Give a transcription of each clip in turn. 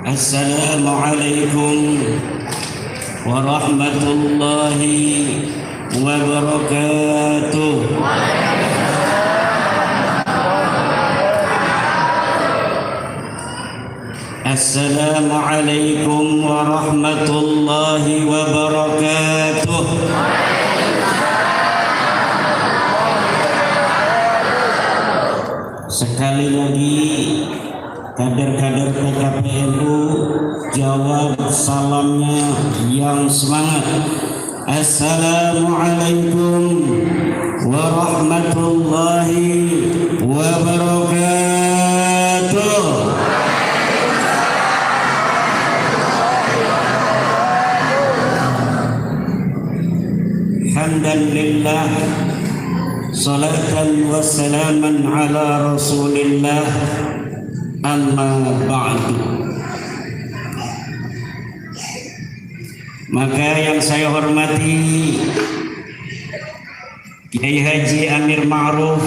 Assalamualaikum warahmatullahi wabarakatuh. Assalamualaikum warahmatullahi wabarakatuh. Sekali lagi kader-kader PKPNU jawab salamnya yang semangat. Assalamualaikum warahmatullahi wabarakatuh. Alhamdulillah, salatan wa salaman ala rasulillah, amma ba'du. Maka yang saya hormati Kiai Haji Amir Ma'ruf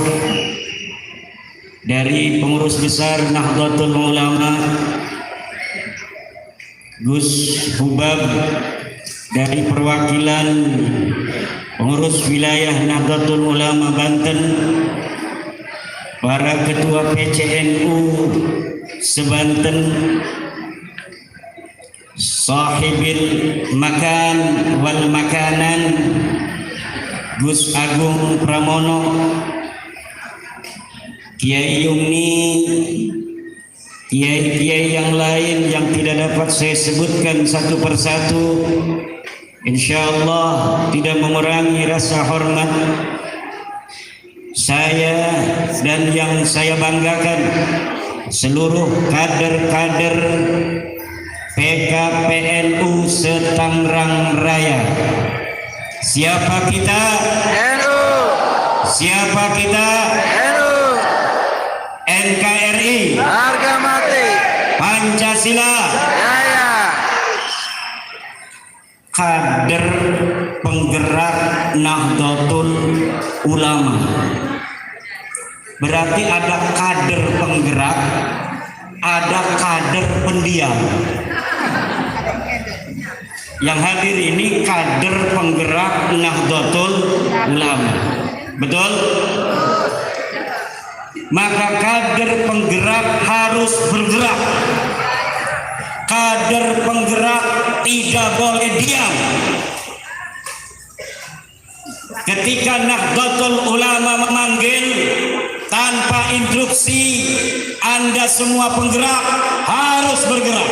dari pengurus besar Nahdlatul Ulama, Gus Hubab dari perwakilan pengurus wilayah Nahdlatul Ulama Banten, para ketua PCNU sebanten, sahibil makan wal makanan Gus Agung Pramono, Kiai Yumni, kiai-kiai yang lain yang tidak dapat saya sebutkan satu persatu, insyaallah tidak mengurangi rasa hormat saya dan yang saya banggakan seluruh kader-kader PKPNU Setangerang Raya. Siapa kita? NU. Siapa kita? NU. NKRI. Harga mati. Pancasila. Jaya. Kader penggerak Nahdlatul Ulama. Berarti ada kader penggerak, ada kader pendiam. Yang hadir ini kader penggerak Nahdlatul Ulama. Betul? Maka kader penggerak harus bergerak. Kader penggerak tidak boleh diam. Ketika Nahdlatul Ulama memanggil tanpa instruksi, Anda semua penggerak harus bergerak.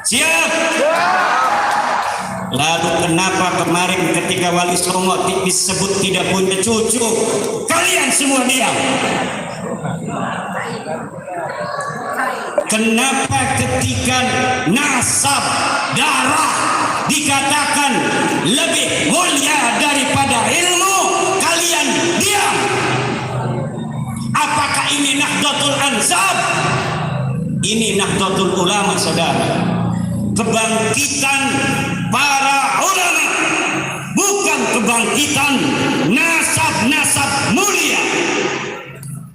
Siap? Lalu kenapa kemarin ketika Wali Songo disebut tidak punya cucu, kalian semua diam? Kenapa ketika nasab darah dikatakan lebih mulia daripada ilmu, kalian diam? Apakah ini Nahdlatul Ansab? Ini Nahdlatul Ulama, saudara. Kebangkitan para ulama, bukan kebangkitan nasab-nasab mulia.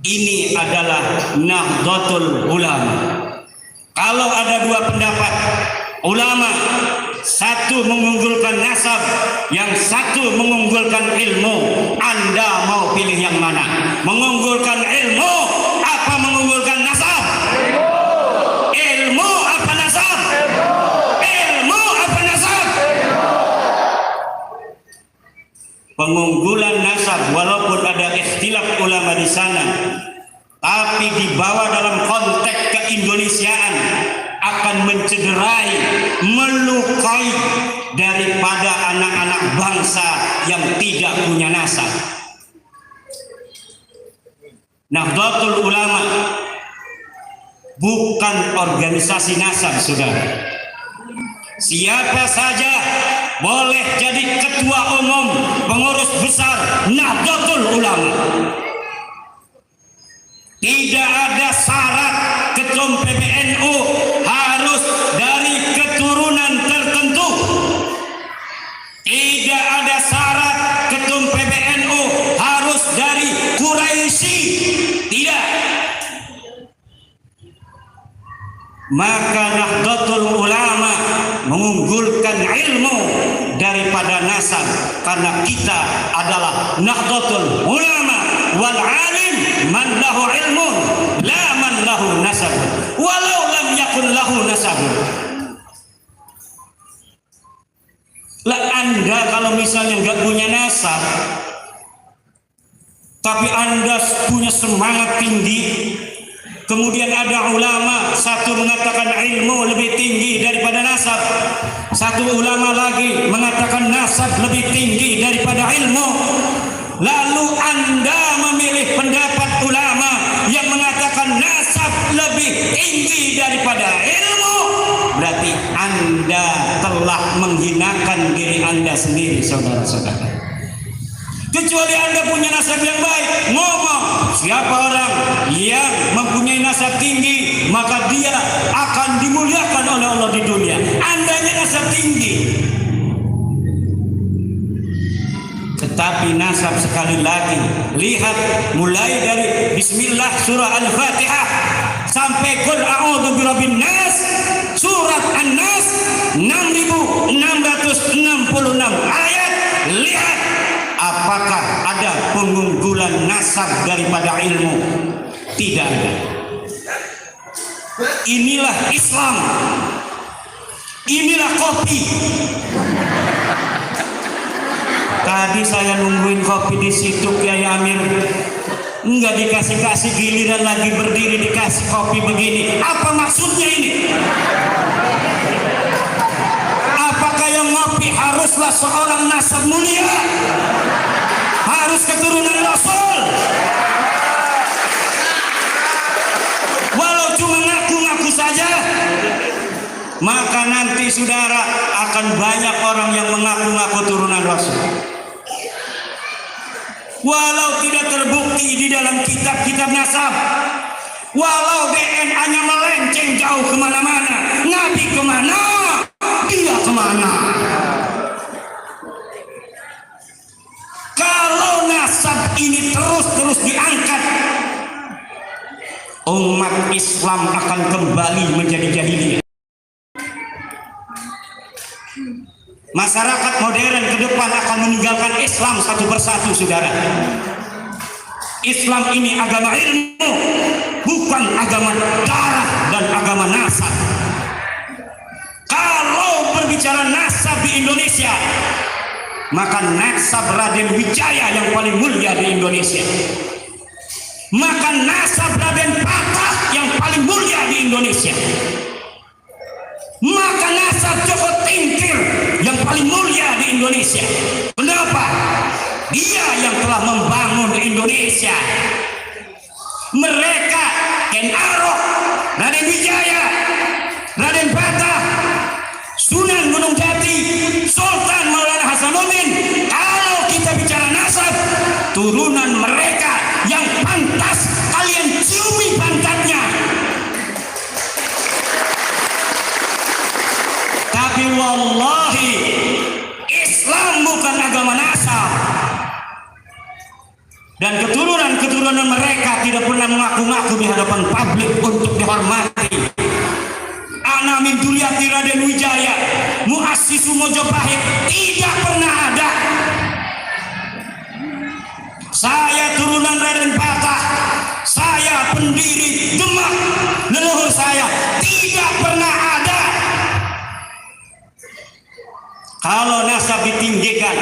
Ini adalah Nahdlatul Ulama. Kalau ada dua pendapat ulama, satu mengunggulkan nasab, yang satu mengunggulkan ilmu, Anda mau pilih yang mana? Mengunggulkan ilmu apa mengunggulkan nasab? Ilmu apa nasab? Ilmu apa nasab? Pengunggulan nasab, walaupun ada ikhtilaf ulama di sana, tapi dibawa dalam konteks keindonesiaan akan mencederai, melukai daripada anak-anak bangsa yang tidak punya nasab. Nahdlatul Ulama bukan organisasi nasab, saudara. Siapa saja boleh jadi ketua umum pengurus besar Nahdlatul Ulama. Tidak ada syarat ketum PBNU harus dari keturunan tertentu. Tidak ada syarat ketum PBNU harus dari Quraisy. Tidak. Maka Nahdlatul Ulama mengunggulkan ilmu daripada nasab, karena kita adalah Nahdlatul Ulama. Wal alim man lahu ilmun la man lahu nasab walau lam yakun lahu nasab. Lah Anda kalau misalnya nggak punya nasab, tapi Anda punya semangat tinggi, kemudian ada ulama, satu mengatakan ilmu lebih tinggi daripada nasab, satu ulama lagi mengatakan nasab lebih tinggi daripada ilmu, lalu Anda memilih pendapat ulama yang mengatakan nasab lebih tinggi daripada ilmu, berarti Anda telah menghinakan diri Anda sendiri, saudara-saudara. Kecuali Anda punya nasab yang baik, ngomong siapa orang yang mempunyai nasab tinggi, maka dia akan dimuliakan oleh Allah di dunia. Andanya nasab tinggi, tetapi nasab sekali lagi, lihat mulai dari Bismillah surah Al-Fatihah sampai Qul a'udzu birabbin nas surat An-Nas 6666 ayat. Lihat apakah ada pengunggulan nasab daripada ilmu? Tidak ada. Inilah Islam, inilah kopi. Tadi saya nungguin kopi di situ Kiai Amir, enggak dikasih giliran lagi berdiri dikasih kopi begini. Apa maksudnya ini? Apakah yang ngopi haruslah seorang nasab mulia? Harus keturunan Rasul? Walau cuma ngaku-ngaku saja, maka nanti saudara akan banyak orang yang mengaku-ngaku turunan Rasul. Walau tidak terbukti di dalam kitab-kitab nasab, walau DNA-nya melenceng jauh kemana-mana, Nabi kemana, dia kemana. Kalau nasab ini terus diangkat, umat Islam akan kembali menjadi jahiliyah. Masyarakat modern ke depan akan meninggalkan Islam satu persatu, saudara. Islam ini agama ilmu, bukan agama darah dan agama nasab. Kalau berbicara nasab di Indonesia, maka nasab Raden Wijaya yang paling mulia di Indonesia. Maka nasab Raden Patah yang paling mulia di Indonesia. Maka nasab Joko Tingkir yang paling mulia di Indonesia. Kenapa? Dia yang telah membangun Indonesia. Mereka Ken Arok, Raden Wijaya, Raden Patah, Sunan Gunung Jati, Sultan Maulana Hasanuddin. Kalau kita bicara nasab, turunan mereka yang pantas kalian ciumi pantatnya. Tapi wallahi Islam bukan agama nasab, dan keturunan mereka tidak pernah mengaku-ngaku di hadapan publik untuk dihormati. Ana min Duryati Raden Wijaya, Muassisu Mojopahit, tidak pernah ada. Saya turunan Raden Patah, saya pendiri Demak, leluhur saya, tidak pernah ada. Kalau nasab ditinggikan,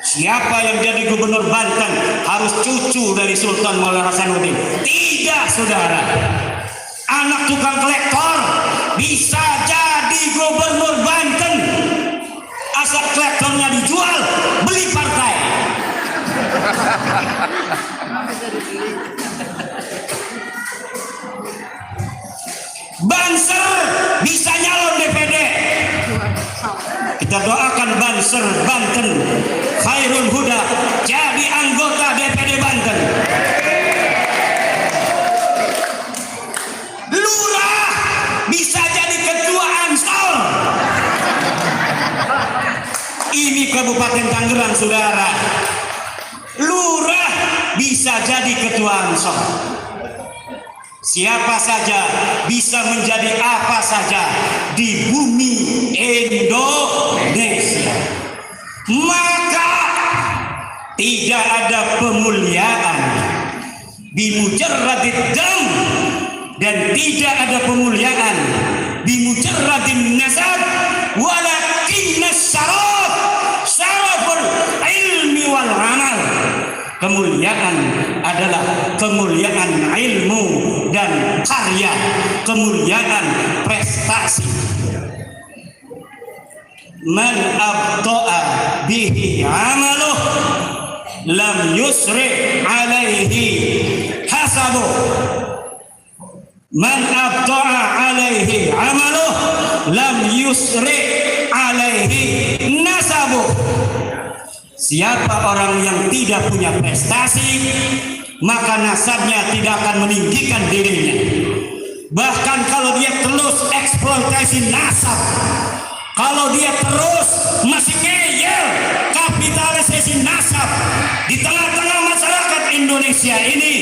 siapa yang jadi gubernur Banten harus cucu dari Sultan Maulana Hasanuddin? Tidak, saudara. Anak tukang kolektor bisa jadi gubernur Banten asal kolektornya dijual, beli partai. Banser bisa nyalon DPD. Kita doakan Banser Banten Khairul Huda jadi anggota DPD Banten. Lurah bisa jadi ketua Ansor. Ini Kabupaten Tangerang, saudara. Lurah bisa jadi ketua Ansor. Siapa saja bisa menjadi apa saja di bumi Indonesia. Maka tidak ada pemuliaan bimujarradid dam, dan tidak ada pemuliaan bimujarradin nasab, walakinna syaraful ilmi wal amal. Kemuliaan adalah kemuliaan ilmu dan karya, kemuliaan prestasi. Man abta'a bihi amaluh lam yusri alaihi hasabuh. Man abta'a alaihi amaluh lam yusri alaihi nasabuh. Siapa orang yang tidak punya prestasi, maka nasabnya tidak akan meninggikan dirinya. Bahkan kalau dia terus eksploitasi nasab, kalau dia terus masih ngeyel kapitalisasi nasab di tengah-tengah masyarakat Indonesia ini,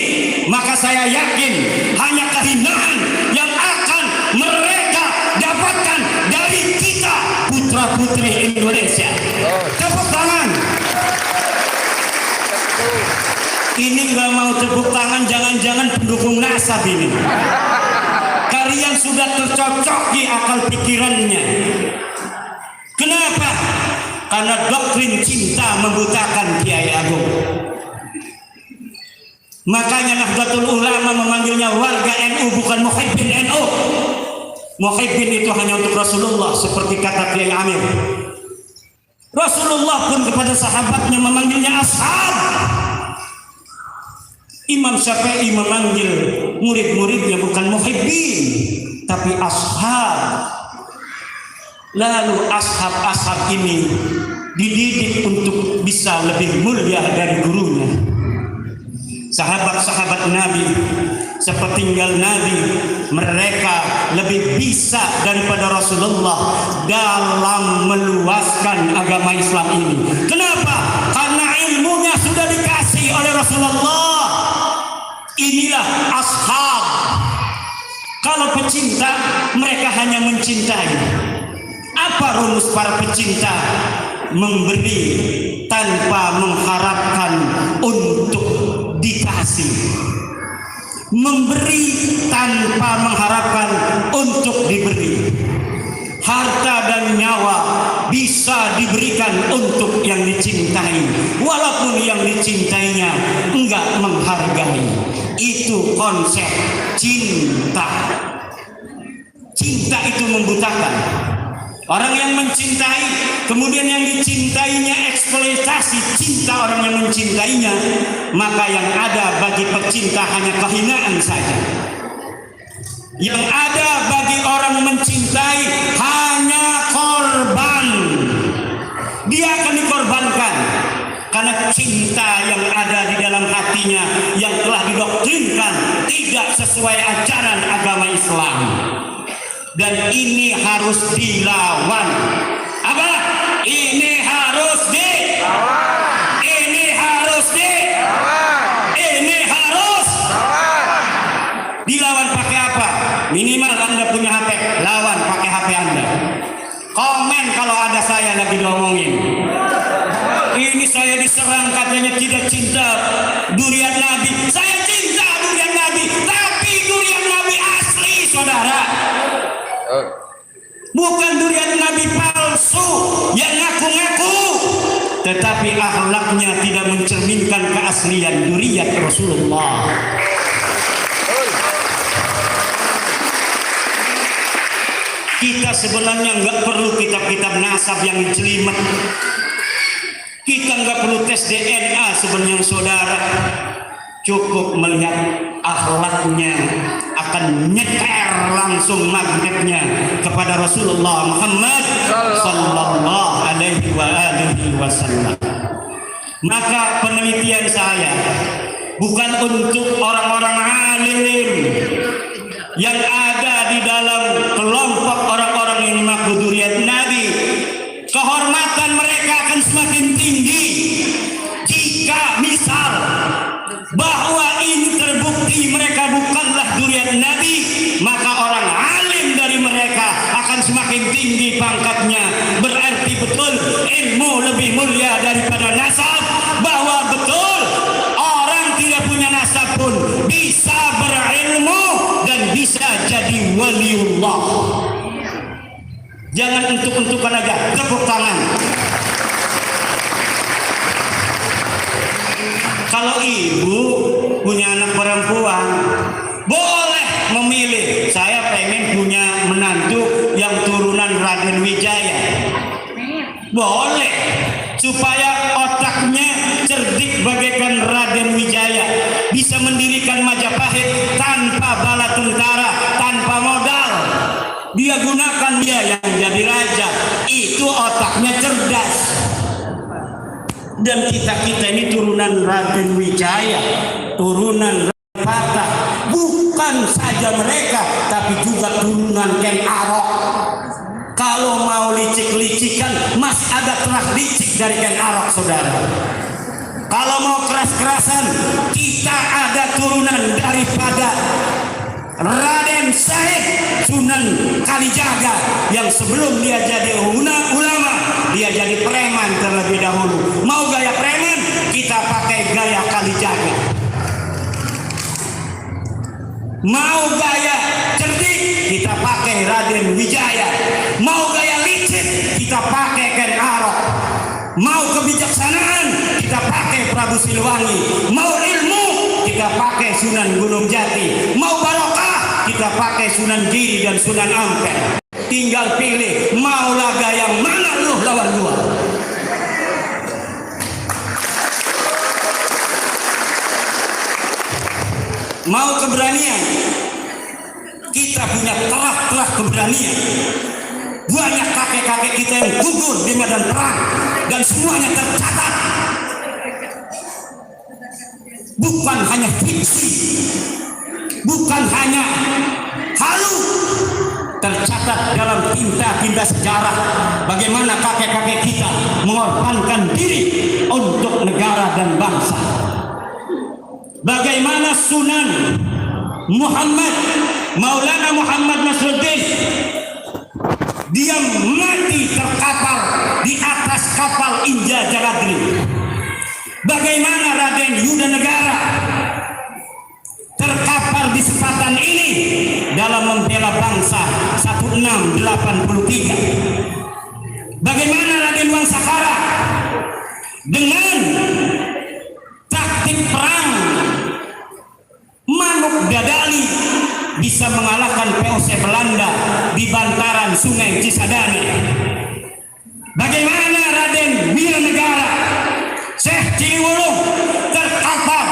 maka saya yakin hanya kehinaan yang akan mereka dapatkan dari kita, putra-putri Indonesia. Tepuk tangan. Ini nggak mau tepuk tangan, jangan-jangan pendukung nasab ini. Kalian sudah tercocoki akal pikirannya. Kenapa? Karena doktrin cinta membutakan Kiai Agung. Makanya Nahdlatul Ulama memanggilnya warga NU, bukan muhibbin NU. Muhibbin itu hanya untuk Rasulullah, seperti kata Kiai Amir. Rasulullah pun kepada sahabatnya memanggilnya ashab. Imam Syafi'i memanggil murid-muridnya bukan muhibbin, tapi ashab. Lalu ashab-ashab ini dididik untuk bisa lebih mulia dari gurunya. Sahabat-sahabat Nabi, sepeninggal Nabi, mereka lebih bisa daripada Rasulullah dalam meluaskan agama Islam ini. Kenapa? Karena ilmunya sudah dikasih oleh Rasulullah. Inilah ashab. Kalau pecinta, mereka hanya mencintai. Apa rumus para pecinta? Memberi tanpa mengharapkan untuk dikasih. Memberi tanpa mengharapkan untuk diberi. Harta dan nyawa bisa diberikan untuk yang dicintai, walaupun yang dicintainya enggak menghargai. Itu konsep cinta. Cinta itu membutakan. Orang yang mencintai, kemudian yang dicintainya eksploitasi cinta orang yang mencintainya, maka yang ada bagi pecinta hanya kehinaan saja. Yang ada bagi orang mencintai hanya korban. Dia akan dikorbankan karena cinta yang ada di dalam hatinya yang telah didoktrinkan tidak sesuai ajaran agama Islam. Dan ini harus dilawan. Apa? Ini harus dilawan. Ini harus dilawan. Ini harus dilawan. Pakai apa? Minimal Anda punya HP, lawan pakai HP Anda. Komen kalau ada saya lagi ngomongin. Ini saya diserang katanya tidak cinta durian Nabi. Saya cinta durian Nabi, tapi durian Nabi asli, saudara. Bukan durian Nabi palsu yang ngaku-ngaku, tetapi akhlaknya tidak mencerminkan keaslian durian Rasulullah. Kita sebenarnya nggak perlu kitab-kitab nasab yang jelimet. Kita nggak perlu tes DNA sebenarnya, saudara. Cukup melihat akhlaknya akan nyeker langsung magnetnya kepada Rasulullah Muhammad sallallahu alaihi wasallam. Maka penelitian saya bukan untuk orang-orang alim yang ada di dalam kelompok orang-orang yang mengaku durian Nabi. Kehormatan mereka akan semakin tinggi jika misal bahwa ini terbukti mereka bukanlah durian nabi, maka orang alim dari mereka akan semakin tinggi pangkatnya. Berarti betul ilmu lebih mulia daripada nasab, bahwa betul orang tidak punya nasab pun bisa berilmu dan bisa jadi waliullah. Jangan untuk-untukan aja, tepuk tangan. Kalau ibu punya anak perempuan, boleh memilih. Saya pengen punya menantu yang turunan Raden Wijaya. Boleh, supaya otaknya cerdik bagaikan Raden Wijaya, bisa mendirikan Majapahit tanpa bala tentara, tanpa modal. Dia gunakan dia yang jadi raja. Itu otaknya cerdas. Dan kita-kita ini turunan Raden Wijaya, turunan Raden Patah. Bukan saja mereka, tapi juga turunan Ken Arok. Kalau mau licik-licikan, Mas ada telah licik dari Ken Arok, saudara. Kalau mau keras-kerasan, kita ada turunan daripada Raden Said Sunan Kalijaga, yang sebelum dia jadi ulama, dia jadi preman terlebih dahulu. Mau gaya preman, kita pakai gaya Kalijaga. Mau gaya cerdik, kita pakai Raden Wijaya. Mau gaya licik, kita pakai Ken Arok. Mau kebijaksanaan, kita pakai Prabu Siliwangi. Mau ilmu, kita pakai Sunan Gunung Jati. Mau barokah, kita pakai Sunan Giri dan Sunan Ampel. Tinggal pilih, mau laga yang mana lu lawan gua. Mau keberanian, kita punya telah keberanian. Banyak kakek-kakek kita yang gugur di medan perang, dan semuanya tercatat. Bukan hanya fiksi, bukan hanya halu, tercatat dalam tinta-tinta sejarah bagaimana kakek-kakek kita mengorbankan diri untuk negara dan bangsa. Bagaimana Sunan Muhammad, Maulana Muhammad Nasruddin, dia mati terkapar di atas kapal Inja Jaladri. Bagaimana Raden Yuda Negara terkapar di sepatan ini dalam membela bangsa 1683. Bagaimana Raden Wangsakara dengan taktik perang Manuk Dadali bisa mengalahkan POC Belanda di bantaran Sungai Cisadane. Bagaimana Raden Wiranegara Syekh Ciliwulung terkapar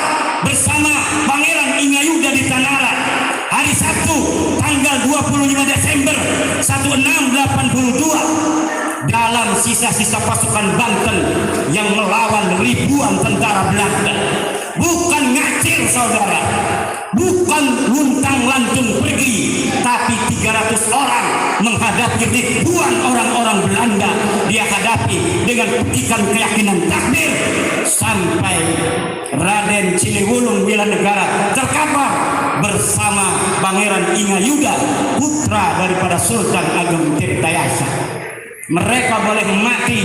bersama Pangeran Ingayuda di Tanara hari Sabtu tanggal 25 Desember 1682 dalam sisa-sisa pasukan Banten yang melawan ribuan tentara Belanda. Bukan ngacir, saudara, bukan luntang-lantung pergi, tapi 300 orang menghadapi ribuan orang-orang Belanda. Dia hadapi dengan petikan keyakinan takdir sampai Raden Ciliwulung Wilanegara terkapar bersama Pangeran Ingayuda, putra daripada Sultan Agung Tirtayasa. Mereka boleh mati,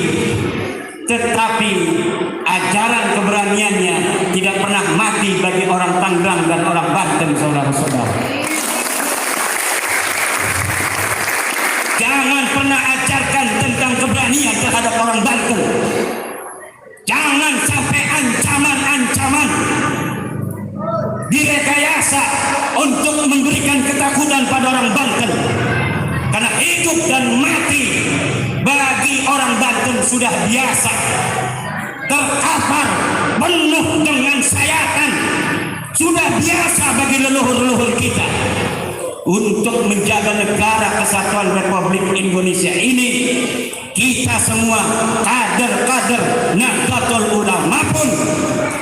tetapi ajaran keberaniannya tidak pernah mati bagi orang Tangerang dan orang Banten, saudara-saudara. Jangan pernah ajarkan tentang keberanian terhadap orang Banten. Jangan sampai ancaman-ancaman direkayasa untuk memberikan ketakutan pada orang Banten. Karena hidup dan mati bagi orang Banten sudah biasa. Terkapar penuh dengan sayatan sudah biasa bagi leluhur-leluhur kita. Untuk menjaga negara kesatuan Republik Indonesia ini, kita semua kader-kader Nahdlatul Ulama pun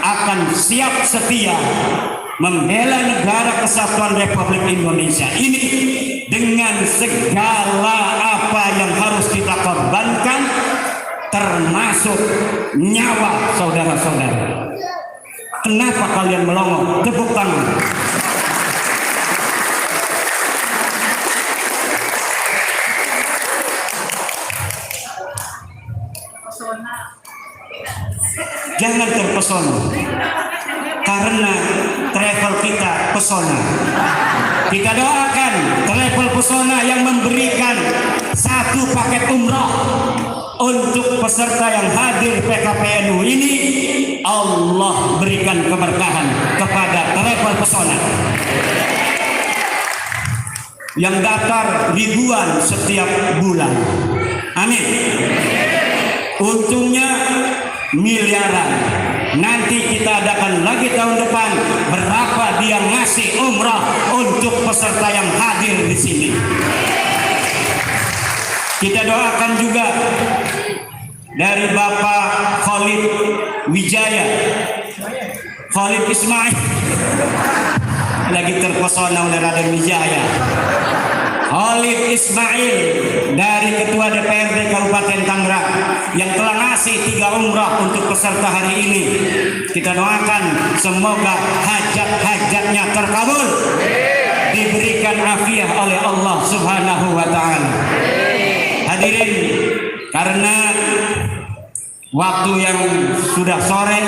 akan siap setia membela negara kesatuan Republik Indonesia ini dengan segala apa yang harus kita korbankan, termasuk nyawa saudara-saudara. Kenapa kalian melongo? Tepuk tangan. jangan terpesona, karena travel kita pesona. Kita doakan travel pesona yang memberikan satu paket umrah untuk peserta yang hadir PKPNU ini. Allah berikan keberkahan kepada travel pesona yang daftar ribuan setiap bulan. Amin. Untungnya miliaran. Nanti kita adakan lagi tahun depan berapa dia ngasih umrah untuk peserta yang hadir di sini. Kita doakan juga dari Bapak Khalid Wijaya, Khalid Ismail, lagi terpesona oleh Raden Wijaya. Khalid Ismail dari Ketua DPRD Kabupaten Tangerang yang telah ngasih 3 umrah untuk peserta hari ini. Kita doakan semoga hajat-hajatnya terkabul, diberikan afiah oleh Allah Subhanahu wa taala. Hadirin, karena waktu yang sudah sore,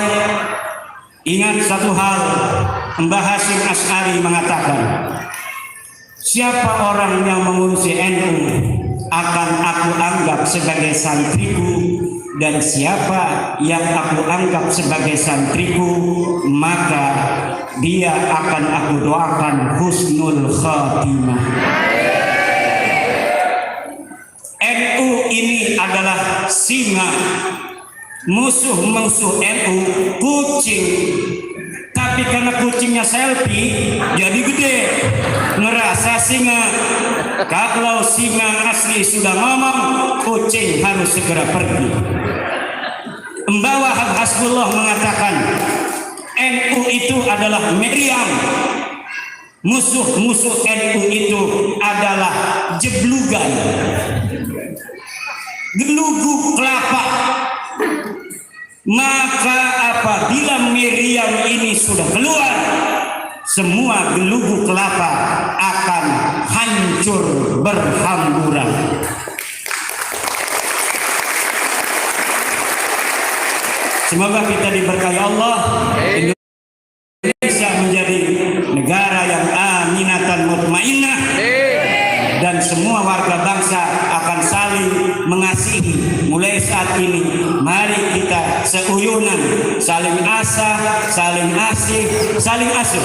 ingat satu hal, Mbah Hasyim Asy'ari mengatakan, siapa orang yang mengurusi NU akan aku anggap sebagai santriku, dan siapa yang aku anggap sebagai santriku maka dia akan aku doakan husnul khatimah. NU ini adalah singa, musuh-musuh NU kucing. Tapi karena kucingnya selfie jadi gede, ngerasa singa. Kalau singa asli sudah ngomong, kucing harus segera pergi. Mbah Wahab Hasbullah mengatakan NU itu adalah meriam, musuh-musuh NU itu adalah jeblugan, gelugu kelapa. Maka apabila meriam ini sudah keluar, semua gelugu kelapa akan hancur berhamburan. Semoga kita diberkahi Allah, Indonesia menjadi negara yang aminatan mutmainnah, dan semua warga bangsa akan saling mengasihi. Mulai saat ini mari kita seuyunan, saling asah, saling asih, saling asuh.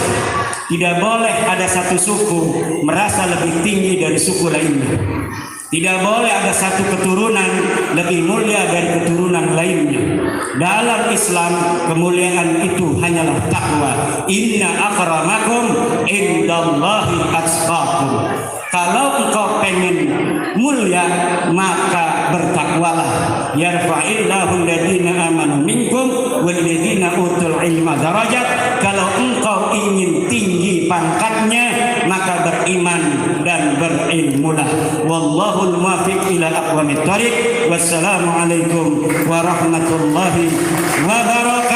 Tidak boleh ada satu suku merasa lebih tinggi dari suku lainnya. Tidak boleh ada satu keturunan lebih mulia dari keturunan lainnya. Dalam Islam kemuliaan itu hanyalah takwa. Inna akramakum indallahi atqakum. Kalau engkau pengen mulia maka bertakwalah. Yarfa'illahu alladhina amanu minkum walladhina utul ilma darajat. Kalau engkau ingin tinggi pangkatnya maka beriman dan berilmulah. Wallahul muwaffiq ila aqwamit thariq. Wassalamualaikum warahmatullahi wabarakatuh.